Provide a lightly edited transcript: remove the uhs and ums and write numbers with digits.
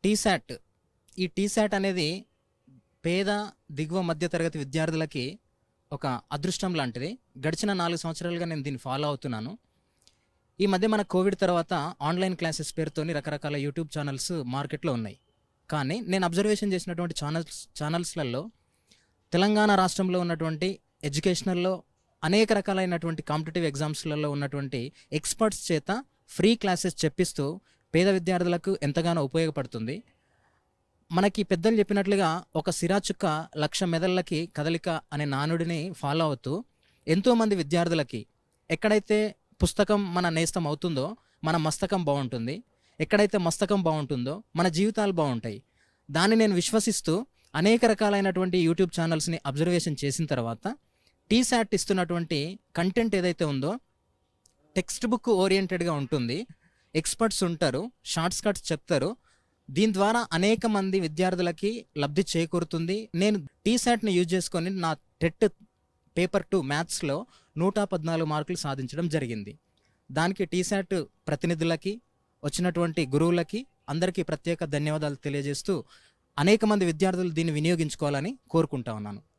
టీశాట్. ఈ టీశాట్ అనేది పేద, దిగువ మధ్య తరగతి విద్యార్థులకి ఒక అదృష్టం లాంటిది. గడిచిన 4 సంవత్సరాలుగా నేను దీన్ని ఫాలో అవుతున్నాను. ఈ మధ్య మన కోవిడ్ తర్వాత ఆన్‌లైన్ క్లాసెస్ పేరుతోని రకరకాల యూట్యూబ్ ఛానల్స్ మార్కెట్‌లో ఉన్నాయి. కానీ నేను అబ్జర్వేషన్ చేసినటువంటి ఛానల్స్‌లలో తెలంగాణ రాష్ట్రంలో ఉన్నటువంటి ఎడ్యుకేషనల్‌లో అనేక రకాలైనటువంటి కాంపిటీటివ్ ఎగ్జామ్స్‌లలో ఉన్నటువంటి ఎక్స్‌పర్ట్స్ చేత ఫ్రీ క్లాసెస్ చెప్పిస్తూ పేద విద్యార్థులకు ఎంతగానో ఉపయోగపడుతుంది. మనకి పెద్దలు చెప్పినట్లుగా ఒక సిరా చుక్క లక్ష మెదళ్ళకి కదలిక అనే నానుడిని ఫాలో అవుతూ ఎంతోమంది విద్యార్థులకి ఎక్కడైతే పుస్తకం మన నేస్తం అవుతుందో మన మస్తకం బాగుంటుంది, ఎక్కడైతే మస్తకం బాగుంటుందో మన జీవితాలు బాగుంటాయి. దాన్ని నేను విశ్వసిస్తూ అనేక రకాలైనటువంటి యూట్యూబ్ ఛానల్స్ని అబ్జర్వేషన్ చేసిన తర్వాత టీశాట్ ఇస్తున్నటువంటి కంటెంట్ ఏదైతే ఉందో టెక్స్ట్ బుక్ ఓరియంటెడ్గా ఉంటుంది. ఎక్స్పర్ట్స్ ఉంటారు, షార్ట్స్ కట్స్ చెప్తారు. దీని ద్వారా అనేక మంది విద్యార్థులకి లబ్ధి చేకూరుతుంది. నేను టీశాట్ని యూజ్ చేసుకొని నా టెట్ పేపర్ 2 మ్యాథ్స్లో 114 మార్కులు సాధించడం జరిగింది. దానికి టీశాట్ ప్రతినిధులకి, వచ్చినటువంటి గురువులకి అందరికీ ప్రత్యేక ధన్యవాదాలు తెలియజేస్తూ అనేక మంది విద్యార్థులు దీన్ని వినియోగించుకోవాలని కోరుకుంటా ఉన్నాను.